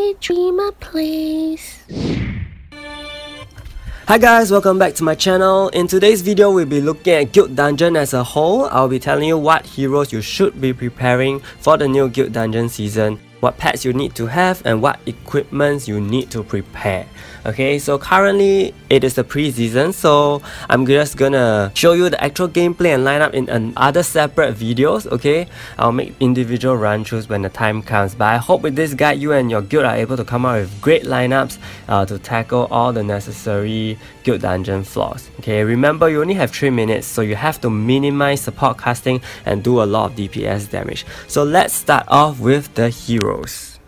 Daydreamer Place. Hi guys, welcome back to my channel. In today's video, we'll be looking at Guild Dungeon as a whole. I'll be telling you what heroes you should be preparing for the new Guild Dungeon season, what pets you need to have, and what equipments you need to prepare. Okay, so currently it is the pre-season, so I'm just gonna show you the actual gameplay and lineup in other separate videos. Okay, I'll make individual run-throughs when the time comes, but I hope with this guide you and your guild are able to come up with great lineups to tackle all the necessary Guild Dungeon flaws. Okay, remember you only have 3 minutes, so you have to minimize support casting and do a lot of DPS damage. So let's start off with the heroes.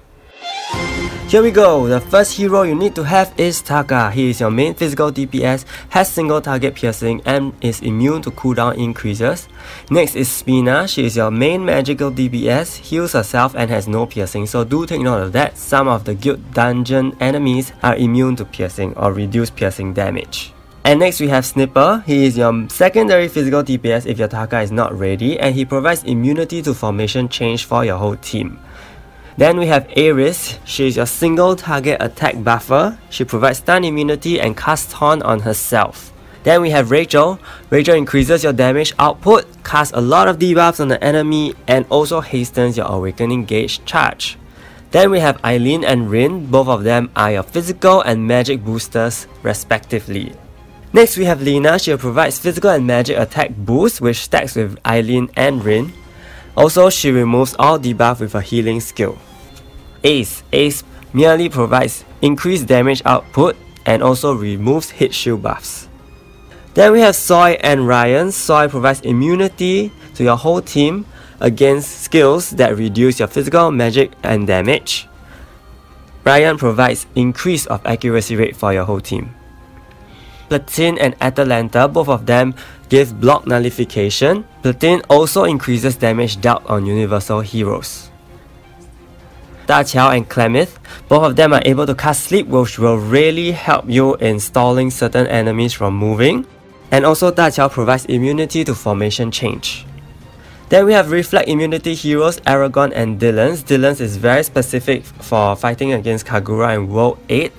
Here we go. The first hero you need to have is Taka. He is your main physical DPS, has single target piercing, and is immune to cooldown increases. Next is Spina. She is your main magical DPS, heals herself and has no piercing, so do take note of that. Some of the Guild Dungeon enemies are immune to piercing or reduced piercing damage. And next we have Snipper. He is your secondary physical DPS if your Taka is not ready, and he provides immunity to formation change for your whole team. Then we have Ares. She is your single target attack buffer. She provides stun immunity and casts Taunt on herself. Then we have Rachel. Rachel increases your damage output, casts a lot of debuffs on the enemy, and also hastens your awakening gauge charge. Then we have Eileen and Rin. Both of them are your physical and magic boosters respectively. Next we have Lina. She provides physical and magic attack boost, which stacks with Eileen and Rin. Also, she removes all debuff with a healing skill. Ace merely provides increased damage output and also removes hit shield buffs. Then we have Soy and Ryan. Soy provides immunity to your whole team against skills that reduce your physical, magic, and damage. Ryan provides increase of accuracy rate for your whole team. Platine and Atalanta, both of them give block nullification. Platine also increases damage dealt on universal heroes. Da Qiao and Clemith, both of them are able to cast Sleep, which will really help you in stalling certain enemies from moving. And also Da Qiao provides immunity to formation change. Then we have Reflect immunity heroes Aragon and Dylan's. Dylan's is very specific for fighting against Kagura in World 8.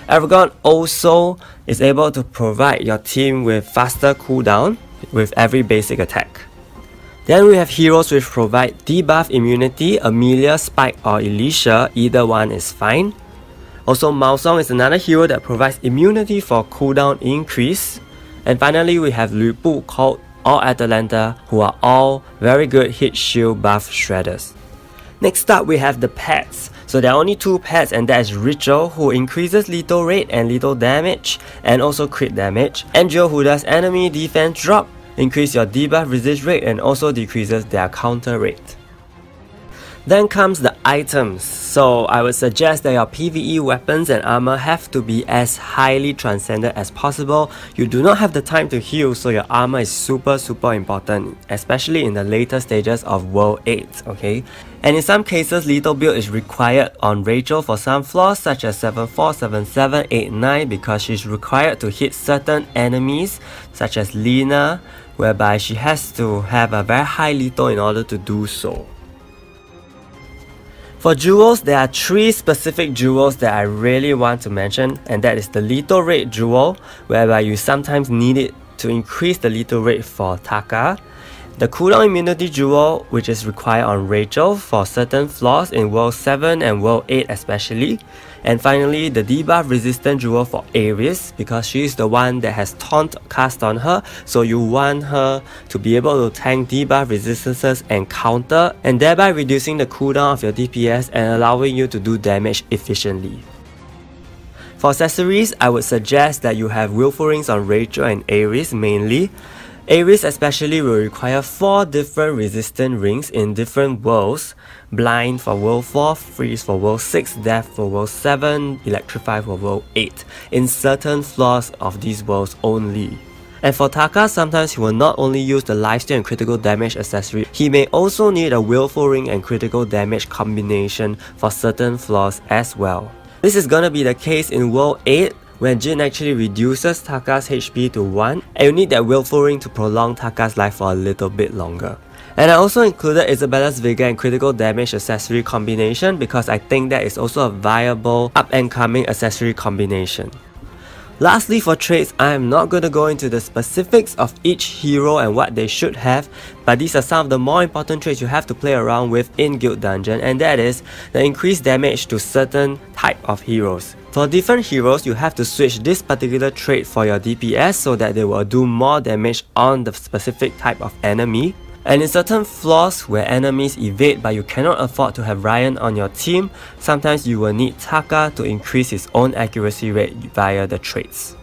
Aragon also is able to provide your team with faster cooldown with every basic attack. Then we have heroes which provide debuff immunity, Amelia, Spike or Alicia, either one is fine. Also Mao Song is another hero that provides immunity for cooldown increase. And finally we have Lu Bu, Colt or Atalanta, who are all very good hit shield buff shredders. Next up we have the pets. So there are only 2 pets, and that is Ritual, who increases lethal rate and lethal damage and also crit damage. Angel, who does enemy defense drop, increase your debuff resist rate and also decreases their counter rate. Then comes the items. So I would suggest that your PvE weapons and armor have to be as highly transcended as possible. You do not have the time to heal, so your armor is super important, especially in the later stages of World 8, okay? And in some cases, lethal build is required on Rachel for some flaws such as 7-4, 7-7, 8-9, because she's required to hit certain enemies such as Lina, whereby she has to have a very high lethal in order to do so. For jewels, there are 3 specific jewels that I really want to mention, and that is the lethal rate jewel, whereby you sometimes need it to increase the lethal rate for Taka. The cooldown immunity jewel, which is required on Rachel for certain flaws in World 7 and World 8 especially. And finally, the debuff resistant jewel for Ares, because she is the one that has Taunt cast on her, so you want her to be able to tank debuff resistances and counter, and thereby reducing the cooldown of your DPS and allowing you to do damage efficiently. For accessories, I would suggest that you have Willful Rings on Rachel and Ares mainly. Ares especially will require 4 different resistant rings in different worlds. Blind for World 4, Freeze for World 6, Death for World 7, Electrify for World 8, in certain flaws of these worlds only. And for Taka, sometimes he will not only use the lifesteal and critical damage accessory, he may also need a Willful Ring and critical damage combination for certain flaws as well. This is gonna be the case in World 8, when Jin actually reduces Taka's HP to 1, and you need that Willful Ring to prolong Taka's life for a little bit longer. And I also included Isabella's Vigor and Critical Damage accessory combination because I think that is also a viable up-and-coming accessory combination. Lastly, for traits, I am not going to go into the specifics of each hero and what they should have, but these are some of the more important traits you have to play around with in Guild Dungeon, and that is the increased damage to certain type of heroes. For different heroes, you have to switch this particular trait for your DPS so that they will do more damage on the specific type of enemy. And in certain floors where enemies evade but you cannot afford to have Ryan on your team, sometimes you will need Taka to increase his own accuracy rate via the traits.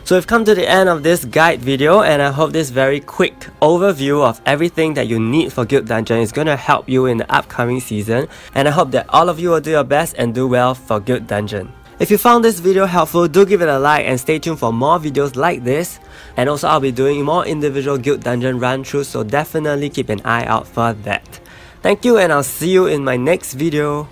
So we've come to the end of this guide video, and I hope this very quick overview of everything that you need for Guild Dungeon is going to help you in the upcoming season, and I hope that all of you will do your best and do well for Guild Dungeon. If you found this video helpful, do give it a like and stay tuned for more videos like this. And also I'll be doing more individual Guild Dungeon run-throughs, so definitely keep an eye out for that. Thank you, and I'll see you in my next video.